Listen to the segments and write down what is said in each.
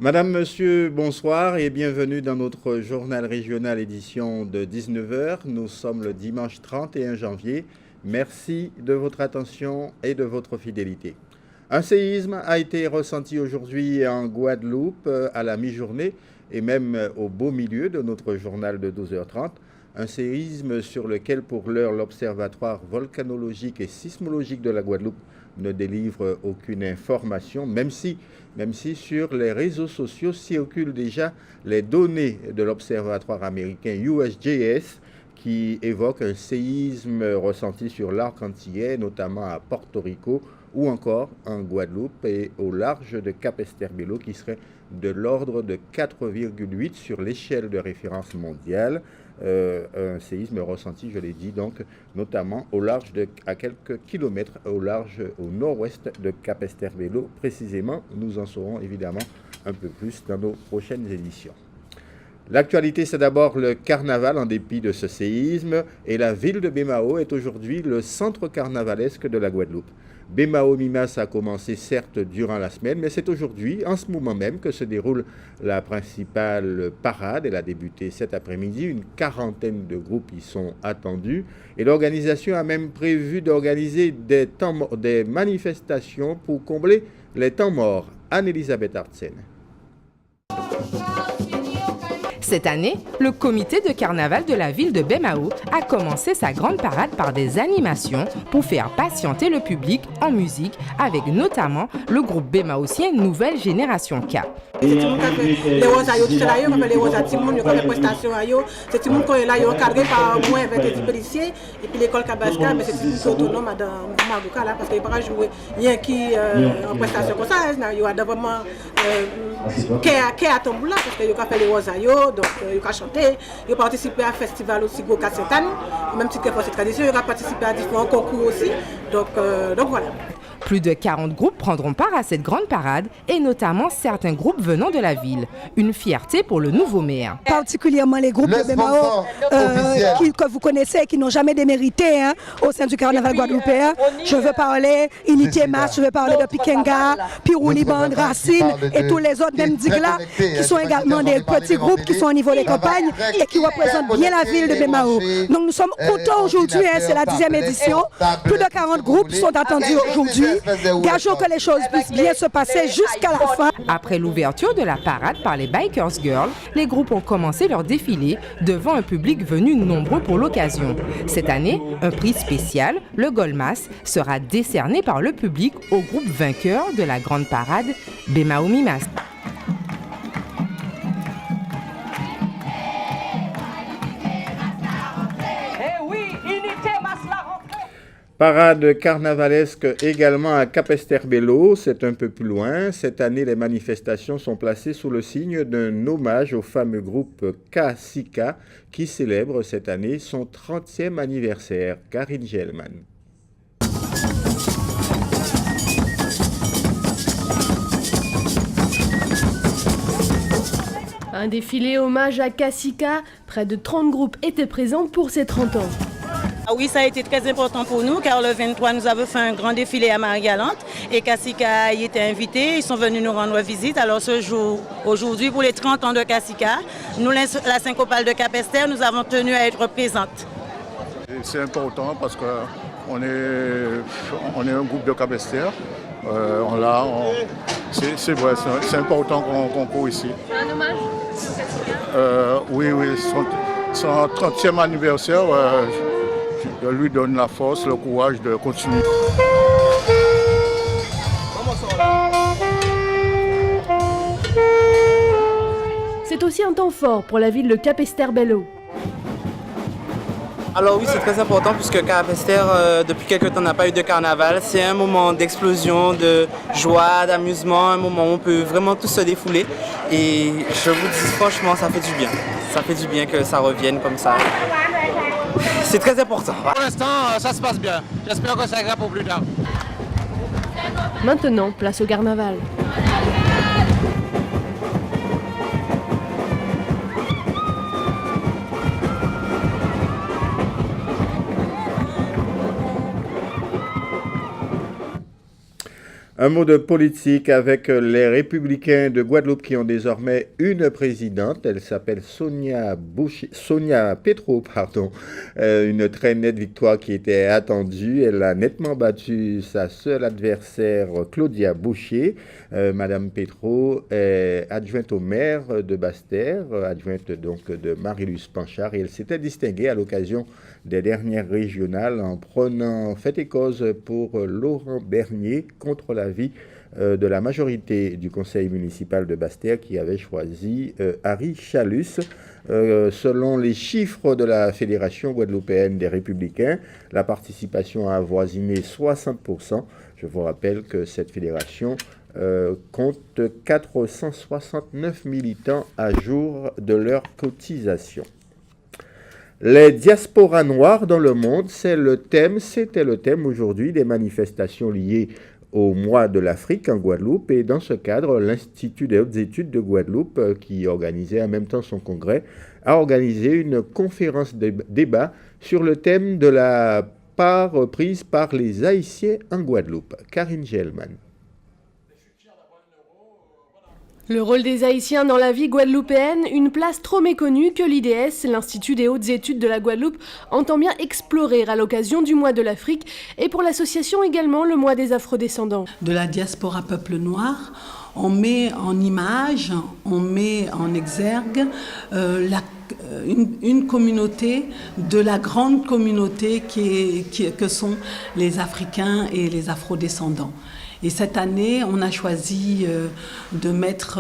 Madame, Monsieur, bonsoir et bienvenue dans notre journal régional édition de 19 heures. Nous sommes le dimanche 31 janvier. Merci de votre attention et de votre fidélité. Un séisme a été ressenti aujourd'hui en Guadeloupe à la mi-journée et même au beau milieu de notre journal de 12h30. Un séisme sur lequel pour l'heure l'Observatoire volcanologique et sismologique de la Guadeloupe ne délivre aucune information, même si sur les réseaux sociaux circulent déjà les données de l'Observatoire américain USGS qui évoque un séisme ressenti sur l'arc antillais, notamment à Porto Rico ou encore en Guadeloupe et au large de Capesterre-Belle-Eau qui serait de l'ordre de 4,8 sur l'échelle de référence mondiale. Un séisme ressenti, je l'ai dit, donc notamment au large à quelques kilomètres au nord-ouest de Capesterre-Belle-Eau. Précisément, nous en saurons évidemment un peu plus dans nos prochaines éditions. L'actualité, c'est d'abord le carnaval en dépit de ce séisme et la ville de Bémao est aujourd'hui le centre carnavalesque de la Guadeloupe. Bémao Mimas a commencé certes durant la semaine, mais c'est aujourd'hui, en ce moment même, que se déroule la principale parade. Elle a débuté cet après-midi. Une quarantaine de groupes y sont attendus. Et l'organisation a même prévu d'organiser des manifestations pour combler les temps morts. Anne-Elisabeth Artsen. Cette année, le comité de carnaval de la ville de Bémao a commencé sa grande parade par des animations pour faire patienter le public en musique avec notamment le groupe bémaocien Nouvelle Génération K. Les rosailles, tout là, on fait les rosailles, les prestations, c'est tout le monde qui est là, ils sont cadrés par moi avec des policiers et puis l'école Kabasca, mais c'est tout autonome dans Magouka là parce qu'il ne peut pas jouer rien qui en prestation comme ça, il y a vraiment qui à Tamboula parce qu'il a fait les rosailles, donc il a chanté, il a participé à un festival aussi gros qu'à cette année, même si c'est cette tradition, il a participé à différents concours aussi, donc voilà. Plus de 40 groupes prendront part à cette grande parade et notamment certains groupes venant de la ville. Une fierté pour le nouveau maire. Particulièrement les groupes de Bémao que vous connaissez et qui n'ont jamais démérité au sein du carnaval guadeloupéen. Je veux parler Unité Mass, je veux parler de Pikenga, Pirouni Band, Racine et tous les autres, même Digla, qui sont également des petits groupes qui sont au niveau des campagnes et qui représentent bien la ville de Bémao. Donc nous sommes contents aujourd'hui, c'est la 10e édition. Plus de 40 groupes sont attendus aujourd'hui. Gageons que les choses puissent bien se passer jusqu'à la fin. Après l'ouverture de la parade par les Bikers Girls, les groupes ont commencé leur défilé devant un public venu nombreux pour l'occasion. Cette année, un prix spécial, le Golmas, sera décerné par le public au groupe vainqueur de la grande parade Bémao Mimas. Parade carnavalesque également à Capesterre-Belle-Eau, c'est un peu plus loin. Cette année, les manifestations sont placées sous le signe d'un hommage au fameux groupe K-Sika qui célèbre cette année son 30e anniversaire. Karine Gelman. Un défilé hommage à K-Sika, près de 30 groupes étaient présents pour ses 30 ans. Oui, ça a été très important pour nous car le 23, nous avons fait un grand défilé à Marie-Galante et K-Sika y était invité. Ils sont venus nous rendre visite. Alors ce jour, aujourd'hui, pour les 30 ans de K-Sika, nous, la syncopale de Capesterre, nous avons tenu à être présentes. C'est important parce qu'on est un groupe de Capesterre. C'est vrai, c'est important qu'on court ici. Un hommage Oui, son 30e anniversaire. Je lui donne la force, le courage de continuer. C'est aussi un temps fort pour la ville de Capesterre-Belle-Eau. Alors oui, c'est très important puisque Capesterre, depuis quelques temps, n'a pas eu de carnaval. C'est un moment d'explosion, de joie, d'amusement, un moment où on peut vraiment tous se défouler. Et je vous dis franchement, ça fait du bien. Ça fait du bien que ça revienne comme ça. C'est très important. Pour l'instant, ça se passe bien. J'espère que ça ira pour plus tard. Maintenant, place au carnaval. Un mot de politique avec les Républicains de Guadeloupe qui ont désormais une présidente. Elle s'appelle Sonia Petro, une très nette victoire qui était attendue. Elle a nettement battu sa seule adversaire, Claudia Boucher. Madame Petro est adjointe au maire de Basse-Terre, adjointe donc de Marie-Luce Panchard, et elle s'était distinguée à l'occasion des dernières régionales en prenant fait et cause pour Laurent Bernier contre l'avis de la majorité du conseil municipal de Basse-Terre qui avait choisi Harry Chalus. Selon les chiffres de la Fédération guadeloupéenne des Républicains, la participation a avoisiné 60%. Je vous rappelle que cette fédération compte 469 militants à jour de leur cotisation. Les diasporas noires dans le monde, c'était le thème aujourd'hui des manifestations liées au mois de l'Afrique en Guadeloupe. Et dans ce cadre, l'Institut des hautes études de Guadeloupe, qui organisait en même temps son congrès, a organisé une conférence débat sur le thème de la part prise par les Haïtiens en Guadeloupe. Karine Gelman. Le rôle des Haïtiens dans la vie guadeloupéenne, une place trop méconnue que l'IDS, l'Institut des hautes études de la Guadeloupe, entend bien explorer à l'occasion du mois de l'Afrique et pour l'association également le mois des afrodescendants. De la diaspora peuple noir, on met en image, on met en exergue une communauté de la grande communauté que sont les Africains et les afrodescendants. Et cette année, on a choisi de mettre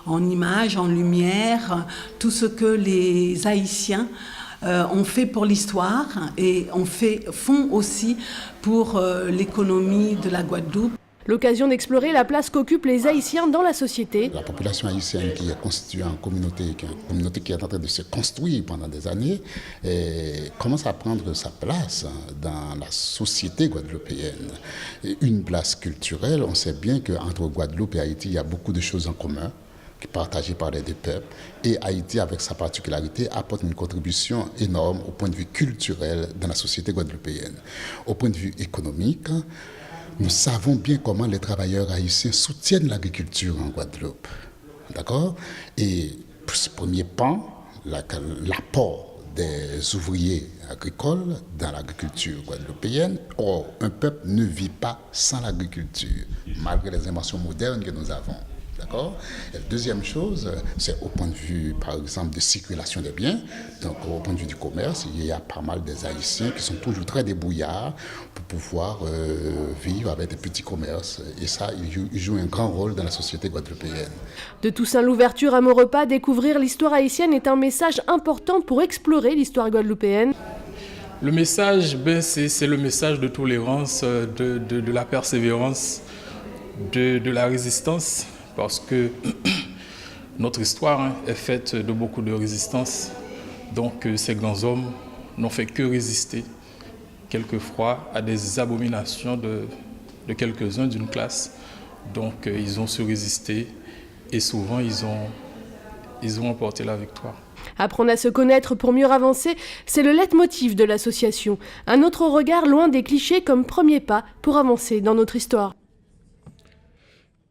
en image, en lumière, tout ce que les Haïtiens ont fait pour l'histoire et font aussi pour l'économie de la Guadeloupe. L'occasion d'explorer la place qu'occupent les Haïtiens dans la société. La population haïtienne qui est constituée en communauté, qui est en train de se construire pendant des années, commence à prendre sa place dans la société guadeloupéenne. Et une place culturelle, on sait bien qu'entre Guadeloupe et Haïti, il y a beaucoup de choses en commun, partagées par les deux peuples. Et Haïti, avec sa particularité, apporte une contribution énorme au point de vue culturel dans la société guadeloupéenne. Au point de vue économique, nous savons bien comment les travailleurs haïtiens soutiennent l'agriculture en Guadeloupe. D'accord ? Et pour ce premier pan, l'apport des ouvriers agricoles dans l'agriculture guadeloupéenne. Or, un peuple ne vit pas sans l'agriculture, malgré les inventions modernes que nous avons. D'accord ? Et la deuxième chose, c'est au point de vue, par exemple, de circulation des biens. Donc, au point de vue du commerce, il y a pas mal des Haïtiens qui sont toujours très débrouillards pour pouvoir vivre avec des petits commerces. Et ça, ils jouent un grand rôle dans la société guadeloupéenne. De Toussaint Louverture à Maurepas, découvrir l'histoire haïtienne est un message important pour explorer l'histoire guadeloupéenne. Le message, c'est le message de tolérance, de la persévérance, de la résistance. Parce que notre histoire est faite de beaucoup de résistance. Donc ces grands hommes n'ont fait que résister, quelquefois, à des abominations de quelques-uns d'une classe. Donc ils ont su résister et souvent ils ont emporté la victoire. Apprendre à se connaître pour mieux avancer, c'est le leitmotiv de l'association. Un autre regard loin des clichés comme premier pas pour avancer dans notre histoire.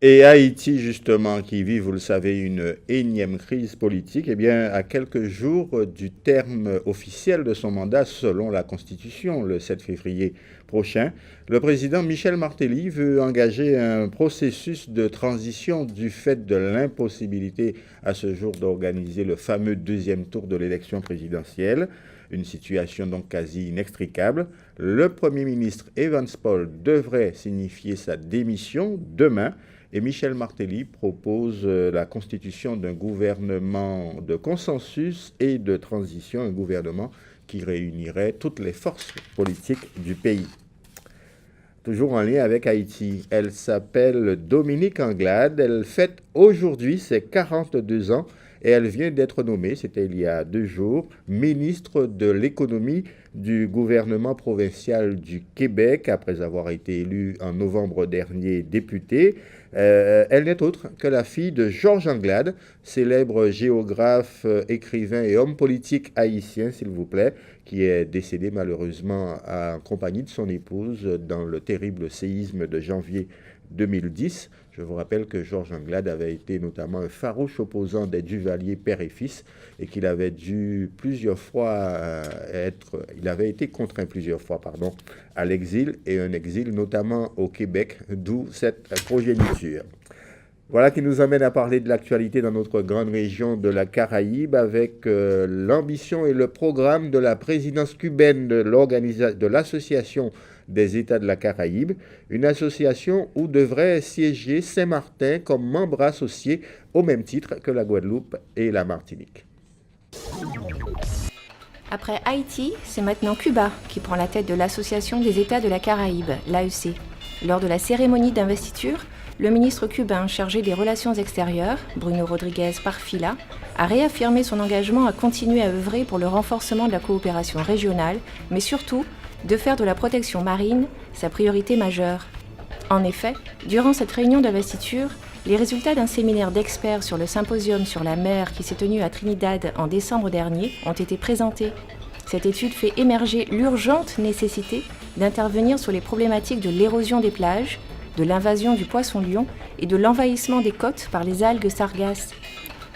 Et Haïti, justement, qui vit, vous le savez, une énième crise politique, eh bien, à quelques jours du terme officiel de son mandat, selon la Constitution, le 7 février prochain, le président Michel Martelly veut engager un processus de transition du fait de l'impossibilité à ce jour d'organiser le fameux deuxième tour de l'élection présidentielle. Une situation donc quasi inextricable. Le Premier ministre Evans Paul devrait signifier sa démission demain. Et Michel Martelly propose la constitution d'un gouvernement de consensus et de transition, un gouvernement qui réunirait toutes les forces politiques du pays. Toujours en lien avec Haïti, elle s'appelle Dominique Anglade, elle fête aujourd'hui ses 42 ans et elle vient d'être nommée, c'était il y a 2 jours, ministre de l'économie du gouvernement provincial du Québec, après avoir été élue en novembre dernier députée. Elle n'est autre que la fille de Georges Anglade, célèbre géographe, écrivain et homme politique haïtien, s'il vous plaît, qui est décédé malheureusement en compagnie de son épouse dans le terrible séisme de janvier 2010. Je vous rappelle que Georges Anglade avait été notamment un farouche opposant des Duvalier père et fils et qu'il avait dû plusieurs fois il avait été contraint plusieurs fois, à l'exil et un exil notamment au Québec, d'où cette progéniture. Voilà qui nous amène à parler de l'actualité dans notre grande région de la Caraïbe avec l'ambition et le programme de la présidence cubaine de l'Association des États de la Caraïbe, une association où devrait siéger Saint-Martin comme membre associé au même titre que la Guadeloupe et la Martinique. Après Haïti, c'est maintenant Cuba qui prend la tête de l'Association des États de la Caraïbe, l'AEC. Lors de la cérémonie d'investiture, le ministre cubain chargé des relations extérieures, Bruno Rodriguez Parfila, a réaffirmé son engagement à continuer à œuvrer pour le renforcement de la coopération régionale, mais surtout de faire de la protection marine sa priorité majeure. En effet, durant cette réunion d'investiture, les résultats d'un séminaire d'experts sur le symposium sur la mer qui s'est tenu à Trinidad en décembre dernier ont été présentés. Cette étude fait émerger l'urgente nécessité d'intervenir sur les problématiques de l'érosion des plages, de l'invasion du poisson-lion et de l'envahissement des côtes par les algues sargasses.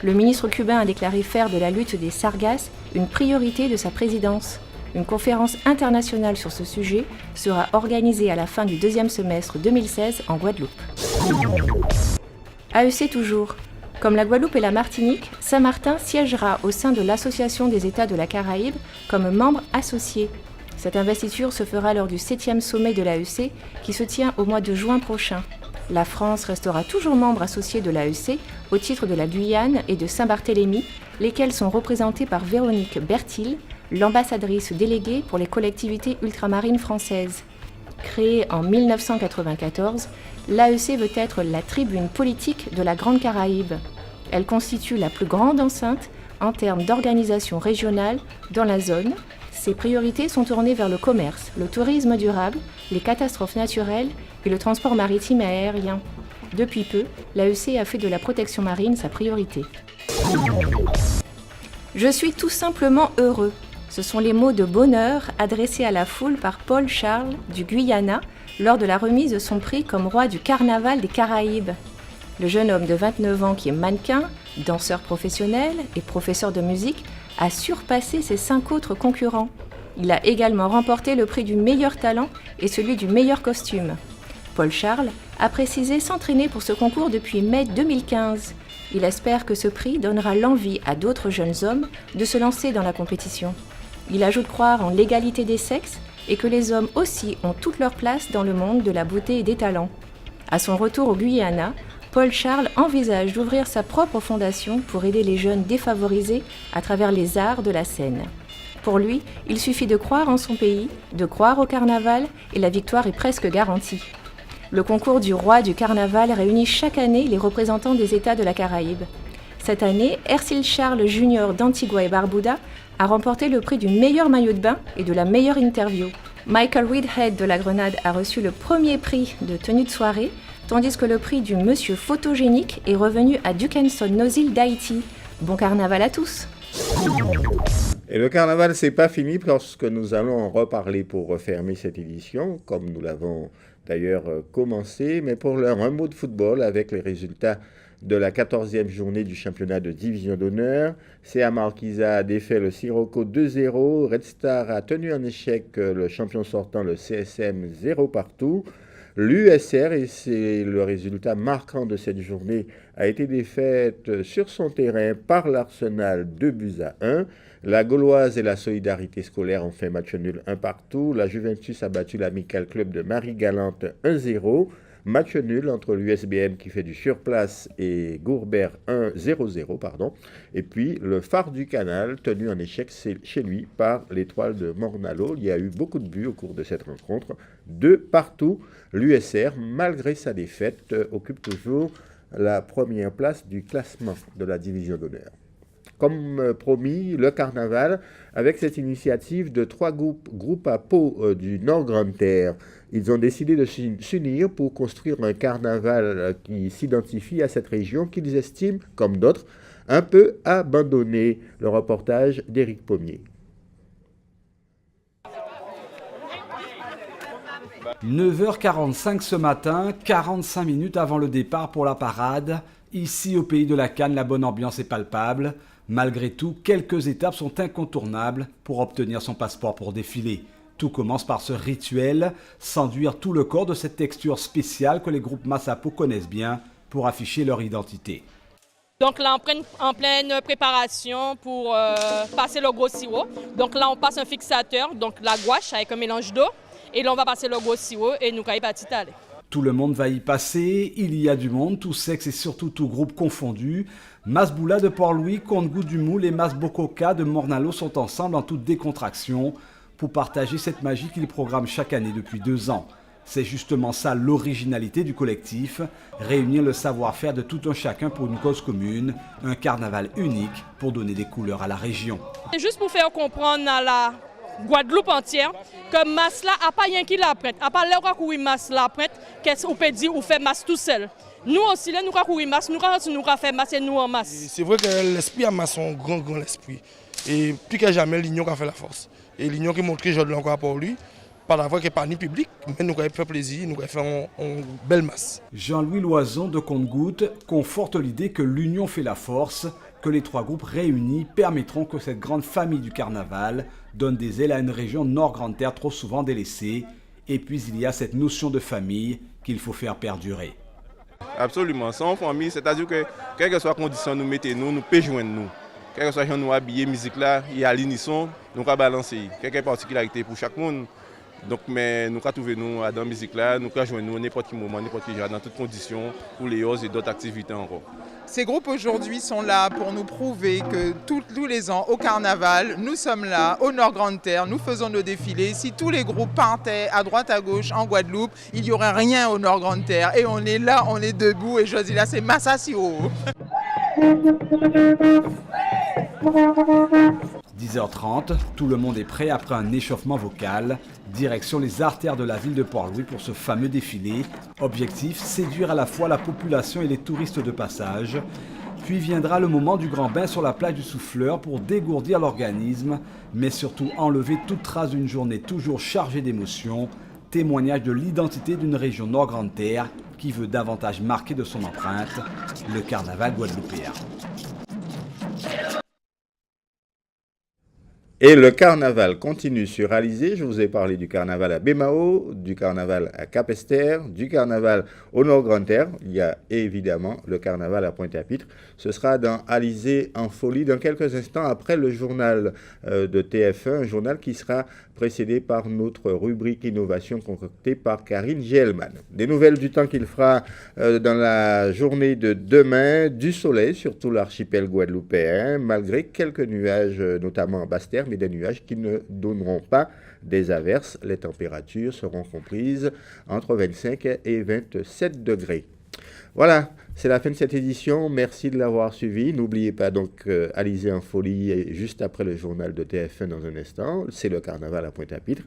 Le ministre cubain a déclaré faire de la lutte des sargasses une priorité de sa présidence. Une conférence internationale sur ce sujet sera organisée à la fin du deuxième semestre 2016 en Guadeloupe. AEC toujours. Comme la Guadeloupe et la Martinique, Saint-Martin siégera au sein de l'Association des États de la Caraïbe comme membre associé. Cette investiture se fera lors du 7e sommet de l'AEC qui se tient au mois de juin prochain. La France restera toujours membre associé de l'AEC au titre de la Guyane et de Saint-Barthélemy, lesquels sont représentés par Véronique Bertil, l'ambassadrice déléguée pour les collectivités ultramarines françaises. Créée en 1994, l'AEC veut être la tribune politique de la Grande Caraïbe. Elle constitue la plus grande enceinte en termes d'organisation régionale dans la zone. Ses priorités sont tournées vers le commerce, le tourisme durable, les catastrophes naturelles et le transport maritime et aérien. Depuis peu, l'AEC a fait de la protection marine sa priorité. Je suis tout simplement heureux. Ce sont les mots de bonheur adressés à la foule par Paul Charles du Guyana lors de la remise de son prix comme roi du carnaval des Caraïbes. Le jeune homme de 29 ans qui est mannequin, danseur professionnel et professeur de musique a surpassé ses 5 autres concurrents. Il a également remporté le prix du meilleur talent et celui du meilleur costume. Paul Charles a précisé s'entraîner pour ce concours depuis mai 2015. Il espère que ce prix donnera l'envie à d'autres jeunes hommes de se lancer dans la compétition. Il ajoute croire en l'égalité des sexes et que les hommes aussi ont toute leur place dans le monde de la beauté et des talents. À son retour au Guyana, Paul Charles envisage d'ouvrir sa propre fondation pour aider les jeunes défavorisés à travers les arts de la scène. Pour lui, il suffit de croire en son pays, de croire au carnaval et la victoire est presque garantie. Le concours du roi du carnaval réunit chaque année les représentants des États de la Caraïbe. Cette année, Hercile Charles Jr. d'Antigua et Barbuda a remporté le prix du meilleur maillot de bain et de la meilleure interview. Michael Reedhead de la Grenade a reçu le premier prix de tenue de soirée, tandis que le prix du Monsieur Photogénique est revenu à Dukenson Nozil d'Haïti. Bon carnaval à tous! Et le carnaval, c'est pas fini parce que nous allons en reparler pour refermer cette édition, comme nous l'avons d'ailleurs commencé. Mais pour l'heure, un mot de football avec les résultats de la 14e journée du championnat de division d'honneur. CA Marquisa a défait le Sirocco 2-0. Red Star a tenu en échec le champion sortant, le CSM, 0 partout. L'USR, et c'est le résultat marquant de cette journée, a été défaite sur son terrain par l'Arsenal 2-1. La Gauloise et la Solidarité scolaire ont fait match nul 1 partout. La Juventus a battu l'Amical Club de Marie-Galante 1-0. Match nul entre l'USBM qui fait du surplace et Gourbert 0-0. Et puis le Phare du Canal tenu en échec chez lui par l'Étoile de Mornalo. Il y a eu beaucoup de buts au cours de cette rencontre. 2 partout. L'USR, malgré sa défaite, occupe toujours la première place du classement de la division d'honneur. Comme promis, le carnaval, avec cette initiative de 3 groupes à Pau du Nord-Grande-Terre. Ils ont décidé de s'unir pour construire un carnaval qui s'identifie à cette région qu'ils estiment, comme d'autres, un peu abandonnée. Le reportage d'Éric Pommier. 9h45 ce matin, 45 minutes avant le départ pour la parade. Ici, au pays de la Canne, la bonne ambiance est palpable. Malgré tout, quelques étapes sont incontournables pour obtenir son passeport pour défiler. Tout commence par ce rituel, s'enduire tout le corps de cette texture spéciale que les groupes Massapo connaissent bien pour afficher leur identité. Donc là, en pleine préparation pour passer le gros sirop. Donc là, on passe un fixateur, donc la gouache avec un mélange d'eau. Et là, on va passer le gros sirop et nous allons partir aller. Tout le monde va y passer, il y a du monde, tout sexe et surtout tout groupe confondu. Masboula de Port-Louis, Conte-Goût du Moule et Masbokoka de Mornalo sont ensemble en toute décontraction pour partager cette magie qu'ils programment chaque année depuis 2 ans. C'est justement ça l'originalité du collectif, réunir le savoir-faire de tout un chacun pour une cause commune, un carnaval unique pour donner des couleurs à la région. C'est juste pour faire comprendre à la Guadeloupe entière que masse là a pas rien qui la prête. À part là où masse la prête, qu'est-ce qu'on peut dire ou fait masse tout seul. Nous aussi là nous courir masse, nous faire masse et nous en masse. C'est vrai que l'esprit a masse un grand esprit et plus que jamais l'union qui a fait la force. Et l'union qui montre que je encore pour lui. Par la voie qui n'est pas ni public, mais nous avons fait plaisir, nous avons fait une belle masse. Jean-Louis Loison de Conte-Goutte conforte l'idée que l'union fait la force, que les 3 groupes réunis permettront que cette grande famille du carnaval donne des ailes à une région Nord-Grande-Terre trop souvent délaissée. Et puis il y a cette notion de famille qu'il faut faire perdurer. Absolument, sans famille, c'est-à-dire que quelle que soit la condition nous mettons, nous pouvons joindre nous. Quelle que soit nous habiller musique là, il y a l'unisson, nous pouvons balancer. Quelques particularités pour chaque monde. Donc, mais nous pouvons trouver nous dans la musique là, nous pouvons joindre nous n'importe quel moment, n'importe quel jour, dans toutes conditions, pour les hausses et d'autres activités encore. Ces groupes aujourd'hui sont là pour nous prouver que tous les ans au carnaval, nous sommes là au Nord-Grande-Terre, nous faisons nos défilés. Si tous les groupes partaient à droite à gauche en Guadeloupe, il n'y aurait rien au Nord-Grande-Terre. Et on est là, on est debout et je dis là c'est Massa Siro. 10h30, tout le monde est prêt après un échauffement vocal. Direction les artères de la ville de Port-Louis pour ce fameux défilé. Objectif, séduire à la fois la population et les touristes de passage. Puis viendra le moment du grand bain sur la plage du Souffleur pour dégourdir l'organisme, mais surtout enlever toute trace d'une journée toujours chargée d'émotions. Témoignage de l'identité d'une région Nord-Grande-Terre qui veut davantage marquer de son empreinte le carnaval guadeloupéen. Et le carnaval continue sur Alizé. Je vous ai parlé du carnaval à Bémao, du carnaval à Cap-Esther, du carnaval au Nord-Grande-Terre. Il y a évidemment le carnaval à Pointe-à-Pitre. Ce sera dans Alizé en folie dans quelques instants après le journal de TF1, un journal qui sera précédé par notre rubrique Innovation concoctée par Karine Gielman. Des nouvelles du temps qu'il fera dans la journée de demain, du soleil sur tout l'archipel guadeloupéen, malgré quelques nuages, notamment en Basse-Terre, mais des nuages qui ne donneront pas des averses. Les températures seront comprises entre 25 et 27 degrés. Voilà, c'est la fin de cette édition. Merci de l'avoir suivi. N'oubliez pas donc Alizé en folie juste après le journal de TF1 dans un instant. C'est le carnaval à Pointe-à-Pitre.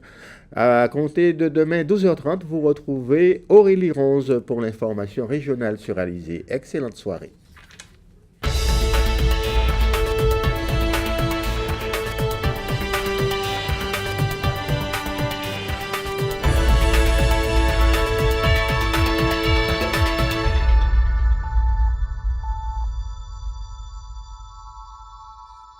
À compter de demain 12h30, vous retrouvez Aurélie Ronze pour l'information régionale sur Alizé. Excellente soirée.